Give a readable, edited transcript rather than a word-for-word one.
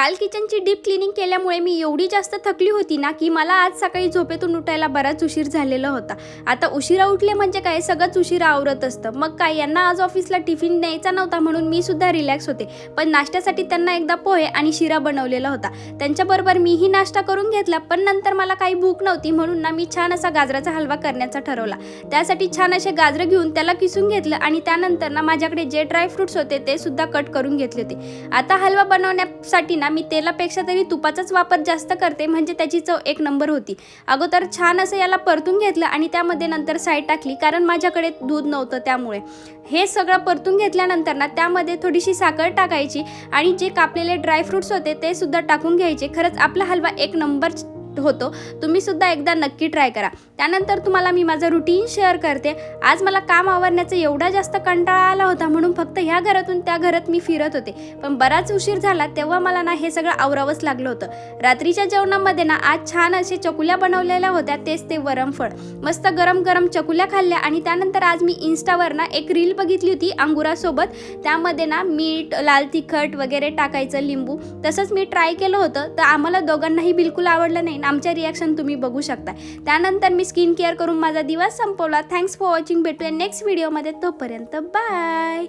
काल किचनची deep cleaning केल्यामुळे मी एवढी जास्त थकली होती ना की मला आज सकाळी झोपेतून उठायला बराच उशीर झालेला होता। आता उशिरा उठले म्हणजे काय, सगळंच उशिरा आवरत असतं। मग काय, यांना आज ऑफिसला टिफिन न्यायचा नव्हता म्हणून मी सुद्धा रिलॅक्स होते, पण नाश्त्यासाठी त्यांना एकदा पोहे आणि शिरा बनवलेला होता। त्यांच्याबरोबर मीही नाश्ता करून घेतला, पण नंतर मला काही भूक नव्हती म्हणून ना मी छान असा गाजराचा हलवा करण्याचा ठरवला। त्यासाठी छान असे गाजरं घेऊन त्याला किसून घेतलं आणि त्यानंतर ना माझ्याकडे जे ड्राय फ्रुट्स होते ते सुद्धा कट करून घेतले होते। आता हलवा बनवण्यासाठी मी तेलापेक्षा तरी तुपाचाच वापर जास्त करते, म्हणजे त्याची चव एक नंबर होती। अगोदर छान असं याला परतून घेतलं आणि त्यामध्ये नंतर साईड टाकली, कारण माझ्याकडे दूध नव्हतं त्यामुळे। हे सगळं परतून घेतल्यानंतर ना त्यामध्ये थोडीशी साखर टाकायची आणि जे कापलेले ड्राय फ्रुट्स होते ते सुद्धा टाकून घ्यायचे। खरंच आपला हलवा एक नंबर होतो, तुम्ही सुद्धा एकदा नक्की ट्राय करा। त्यानंतर तुम्हाला मी माझं रुटीन शेअर करते। आज मला काम आवरण्याचा एवढा जास्त कंटाळा आला होता म्हणून फक्त ह्या घरातून त्या घरात मी फिरत होते, पण बराच उशीर झाला तेव्हा मला ना हे सगळं आवरावंच लागलं होतं। रात्रीच्या जेवणामध्ये ना आज छान असे चकुल्या बनवलेल्या होत्या, तेच ते वरमफळ। मस्त गरम गरम चकुल्या खाल्ल्या आणि त्यानंतर आज मी इंस्टावर ना एक रील बघितली होती अंगुरासोबत, त्यामध्ये ना मीठ, लाल तिखट वगैरे टाकायचं, लिंबू, तसंच मी ट्राय केलं होतं, तर आम्हाला दोघांनाही बिलकुल आवडलं नाही। आमच्या रिॲक्शन तुम्ही बघू शकता। त्यानंतर मी स्किन केअर करून माझा दिवस संपवला। Thanks for watching. भेटूया नेक्स्ट व्हिडिओमध्ये, तोपर्यंत बाय।